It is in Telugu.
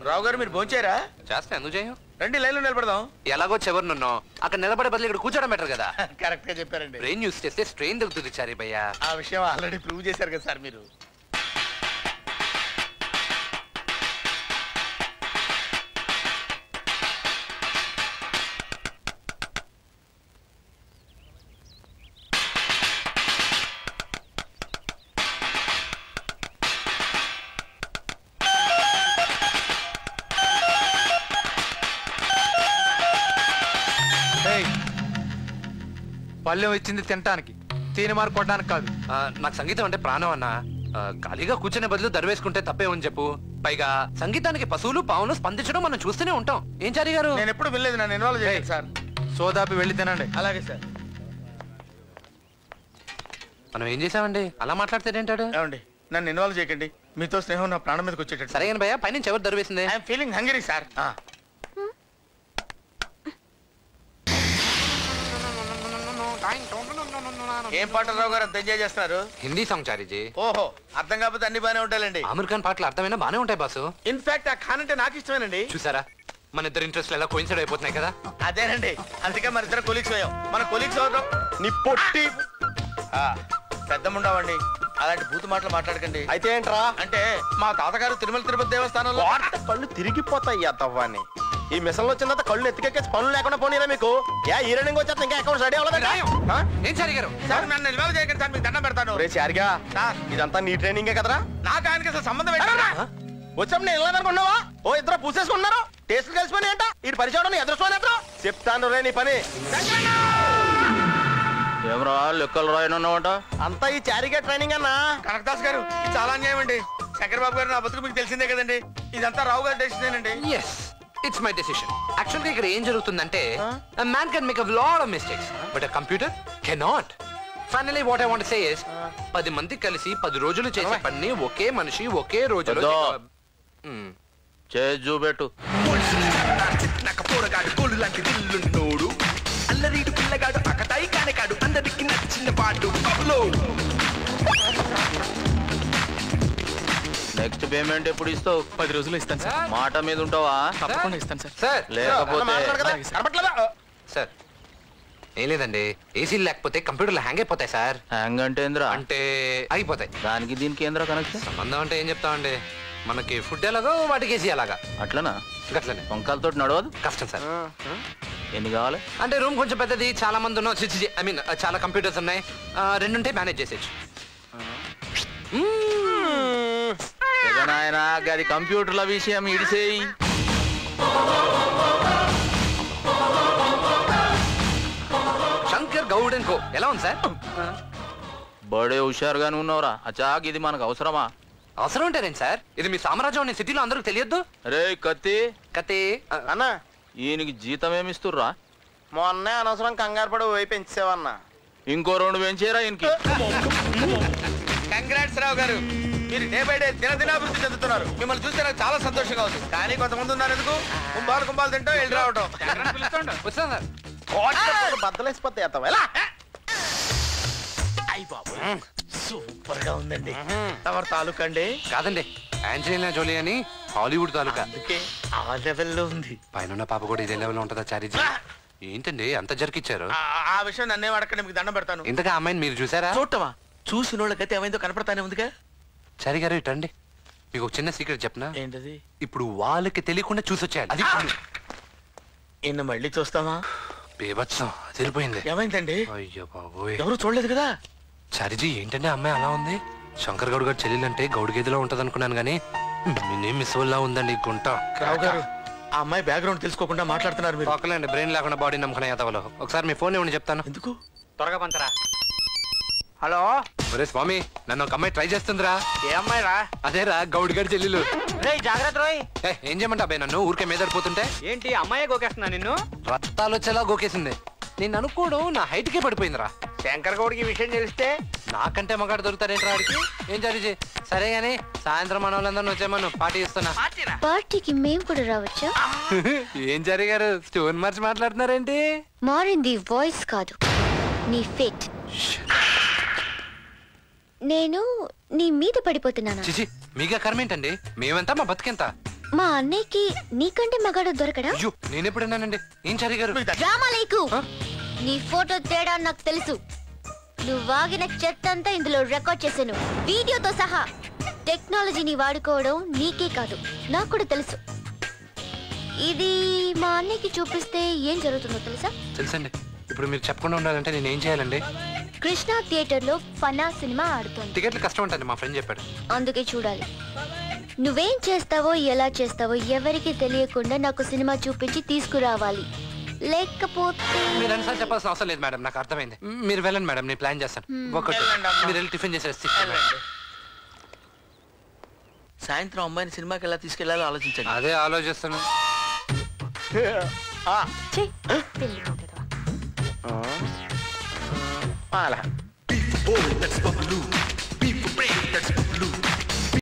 రావు గారు మీరు భోంచేరా? చేస్తా, ఎందుకు చేయు? రండి లైన్లో నిలబడదాం. ఎలాగో చివరినున్నాం, అక్కడ నిలబడే బదులు ఇక్కడ కూర్చోడం బెటర్ కదా. కరెక్ట్ గా చెప్పారండి. బ్రెయిన్ యూస్ చేస్తే స్ట్రెయిన్ దొరుకుతుంది చారీ భయ్యా. ఆ విషయం ఆల్రెడీ ప్రూవ్ చేశారు కదా సార్ మీరు. పళ్ళెం ఇచ్చింది తినటానికి, తీనిమారు కొట్టడానికి కాదు. నాకు సంగీతం అంటే ప్రాణం అన్న. ఖాళీగా కూర్చునే బదులు దరివేసుకుంటే తప్పేమని చెప్పు. పైగా సంగీతానికి పశువులు పావులు స్పందించడం మనం చూస్తూనే ఉంటాం. ఏం చారి గారు? నేను ఎప్పుడు వెళ్ళలేదు, నన్ను ఇన్వాల్వ్ చేయండి సార్. సోదాపి వెళ్ళి తినండి. అలాగే సార్. మనం ఏం చేసామండి? అలా మాట్లాడితేంటాడు? ఏమండి, నన్ను ఇన్వాల్వ్ చేయకండి. మీతో స్నేహం నా ప్రాణం మీదకి వచ్చేటట్టు. సరే భయ్యా, పైనుంచి ఎవరు దరివేసింది? I'm feeling hungry sir. ఏం పాటలు రావు గారు అంత ఎంజాయ్ చేస్తున్నారు? హిందీ సాంగ్ చారీజీ. ఓహో, అర్థం కాకపోతే అన్ని బానే ఉంటాయండి. ఆమిర్ ఖాన్ పాటలు అర్థమైనా బానే ఉంటాయి బాసు. ఇన్ఫాక్ట్ ఆ ఖాన్ అంటే నాకు ఇష్టమేనండి. చూసారా, మన ఇద్దరు ఇంట్రెస్ట్ ఎలా కోయిన్సైడ్ అయిపోతున్నాయి కదా. అదేనండి, అందుకే మన ఇద్దరు కొలీగ్స్ అయ్యాం. మన కొలీగ్స్ అవడం నీ పొట్టి పెద్దముండవండి. అలాంటి బూతు మాటలు మాట్లాడకండి. అయితే ఏంట్రా అంటే మా తాతగారు తిరుమల తిరుపతి దేవస్థానంలో కళ్ళు తిరిగిపోతాయి. తవ్వాన్ని ఈ మిషన్లో వచ్చిన కళ్ళు ఎత్తికెక్కేసి పనులు లేకుండా పోనీరా మీకు. ఈ రన్నింగ్ వచ్చేస్తా ఇంకా అకౌంట్ రెడీ అవ్వలేదు. ఏం చారి గారు? సార్ నన్ను ఇన్వాల్వ్ చేయకండి సార్, మీకు దండం పెడతాను. రే చారిగా, ఇదంతా నీ ట్రైనింగే కదరా? నాకు ఆయనకి అసలు సంబంధం ఏంటన్నా? వచ్చాం నేను వెళ్ళాలనుకున్నావా? ఓ ఇద్దరు పూసేసుకున్నారు, టేస్ట్లు కలిసిపోయి ఏంట ఈ పరిచయం ఎదురుకోని చెప్తాను రే నీ పని. ఏమరా లెక్కలు రాయనున్నావంట? అంతా ఈ చారిగా ట్రైనింగ్ అన్నా. కనకదాస్ గారు, ఇది చాలా అన్యాయం అండి. శంకర్ బాబు గారు నా బతుకు మీకు తెలిసిందే కదండి. ఇదంతా రావు గారి డెసిషన్ అండి. yes it's my decision. actually ఇక్కడ ఏం జరుగుతుందంటే a man can make a lot of mistakes but a computer cannot. finally what I want to say is 10 మంది కలిసి 10 రోజులు చేసే పని ఒకే మనిషి ఒకే రోజులో చేజు పెట్టు. నాకు పోరగాడు కోలు లాంటి దిల్లున్నోడు, అల్లరీడు పిల్లగాడు అకతాయి కానకాడు, అందరికి నచ్చిన పాటు. నెక్స్ట్ పేమెంట్ ఎప్పుడు ఇస్తావు? 10 రోజులు ఇస్తాను సార్. మాట మీద ఉంటావా? తప్పకుండా ఇస్తాను సార్. సార్ లేకపోతే సార్ ఏం లేదండి, ఏసీలు లేకపోతే కంప్యూటర్లు హ్యాంగ్ అయిపోతాయి సార్. హ్యాంగ్ అంటే ఏంద్రా? అంటే అయిపోతాయి. దానికి దీనికి ఏంద్రా కనెక్షన్? సంబంధం అంటే ఏం చెప్తామండి, మనకి ఫుడ్ ఎలాగో వాటికి ఏసీ అలాగా. అట్లనా? గట్లనే. వంకాలతో నడవదు, కష్టం సార్. ఎన్ని కావాలి? అంటే రూమ్ కొంచెం పెద్దది, చాలా మంది ఉన్నాం, ఐ మీన్ చాలా కంప్యూటర్స్ ఉన్నాయి, 2 ఉంటే మేనేజ్ చేసేచ్చు. నాయనా గది కంప్యూటర్ల విషయం ఇడిసేయి. శంకర్ గౌడ్ అండ్ కో ఎలా ఉంది సార్? బడే హుషారుగానే ఉన్నావురా. అచాక్ ఇది మనకు అవసరమా? అవసరం ఉంటారేంటి సార్, ఇది మీ సామ్రాజ్యం అనే సిటీలో అందరికి తెలియద్దు. రే కత్తి కత్తి అన్నా, ఈయనకి జీతం ఏమిస్తుర్రా? మొన్నే అనవసరం కంగారు పడి పోయి పెంచేవన్నా, ఇంకో 2 పెంచేరా ఈయనకి. కంగ్రాట్స్ రావు గారు, మీరు డే బై డే దినదినాభివృద్ధి చెందుతున్నారు. మిమ్మల్ని చూస్తే నాకు చాలా సంతోషంగా ఉంది. కానీ కొంతమంది ఉన్నారు ఎందుకు కుంభాలు తింటాం వెళ్ళి రావటం. వచ్చాను సార్. బద్దలేసిపోతాయి. సూపర్ గా ఉందండి. ఎవరి తాలూకా అండి? కాదండి, ఆంజలీనా జోలీ అని హాలీవుడ్ తాలూకా. అందుకే ఆ లెవెల్లో ఉంది. పైన పాప కూడా ఇదే లెవెల్లో ఉంటుందా చారీజీ? ఏంటండి అంత జరికిచ్చారు? ఆ విషయం నన్నే అడగండి, మీకు దండం పెడతాను. ఇంతగా అమ్మాయిని మీరు చూసారా? చూడటమా? చూసిన వాళ్ళకైతే ఏమైందో కనపడతానే ఉందిగా. చారీ గారు ఇటండి, మీకు ఒక చిన్న సీక్రెట్ చెప్పనా? ఏంటది? ఇప్పుడు వాళ్ళకి తెలియకుండా చూసొచ్చాడు. అది ఇన్న మళ్ళీ చూస్తావా? బేబత్సం అదిరిపోయింది. ఏమైందండి? అయ్యో బాబోయ్, ఎవరు చూడలేదు కదా. చారీజీ ఏంటంటే అమ్మాయి అలా ఉంది? శంకర్ గౌడ్ గారు చెల్లెలంటే గౌడ్ గేదెలో ఉంటది అనుకున్నాను గానీ మిస్ లా ఉందండి గుంట. రావు గారు, ఆ అమ్మాయి బ్యాక్గ్రౌండ్ తెలుసుకోకుండా మాట్లాడుతున్నారు మీరు. పక్కలేండి, బ్రెయిన్ లేకుండా బాడీ నమ్మకం యాదవలో. ఒకసారి మీ ఫోన్ ఇవ్వండి చెప్తాను. ఎందుకు? త్వరగా పంచరా. హలో. ఒరే స్వామి, నన్ను ఒక అమ్మాయి ట్రై చేస్తుందిరా. ఏ అమ్మాయి రా? అదేరా గౌడ్ గారి చెల్లెలు. జాగ్రత్త రోయ్. ఏం చేయమంటా అబ్బాయి, నన్ను ఊరికే మీదడిపోతుంటే. ఏంటి అమ్మాయి గోకేస్తున్నా నిన్ను? రక్తాలు వచ్చేలా గోకేసింది. నేను అనుకోవడం నా హైట్ కే పడిపోయిందిరా. శంకర్ గౌడ్కి విషయం తెలిస్తే నాకంటే మగాడు దొరుకుతారేంట్రా వాడికి. ఏం చారీజీ? సరే గానీ సాయంత్రం మన వాళ్ళందరూ వచ్చేమను పార్టీ ఇస్తున్నా. పార్టీకి మేము కూడా రావచ్చా? ఏం జరిగారు, స్టోన్ మార్చి మాట్లాడుతున్నారేంటి? మారింది వాయిస్ కాదు, నీ ఫేట్. నేను నీ మీద పడిపోతున్నాను. చిచి, మీగా కర్మేంటండి? మేమెంత మా బతికెంత? మా అన్నయ్యకి నీకంటే మగాడు దొరకడా? అయ్యో నేనెప్పుడన్నానండి? ఏం జరిగారు? డ్రామా లేకు. హ? నీ ఫోటో తేడా నాకు తెలుసు. నువ్వు వాగిన చెత్త అంతా ఇందులో రికార్డ్ చేశాను, వీడియోతో సహా. టెక్నాలజీని వాడుకోవడం నీకే కాదు, నాకు కూడా తెలుసు. ఇది మా అన్నయ్యకి చూపిస్తే ఏం జరుగుతుందో తెలుసా? తెలుసండి. ఇప్పుడు మీరు చెప్పకుండా ఉండాలంటే నేను ఏం చేయాలండి? కృష్ణ థియేటర్ లో ఫనా సినిమా ఆడుతోంది. టికెట్లు కష్టం ఉంటుంది, మా ఫ్రెండ్ చెప్పాడు. అందుకే చూడాలి. నువ్వేం చేస్తావో ఎలా చేస్తావో ఎవరికి తెలియకుండా నాకు సినిమా చూపించి తీసుకురావాలి. లేకపోతే మీరు అన్నిసార్లు చెప్పాల్సిన అవసరం లేదు మేడం, నాకు అర్థమైంది. మీరు వెళ్ళండి మేడం, నేను ప్లాన్ చేస్తాను. ఒకటి మీరు వెళ్ళి టిఫిన్ చేసేసి సాయంత్రం అమ్మాయిని సినిమాకి ఎలా తీసుకెళ్లాలో ఆలోచించండి. అదే ఆలోచిస్తాను. ఛీ, పెళ్లి కూతురు. Beef for bold, that's Babalu. Beef for brave, that's Babalu.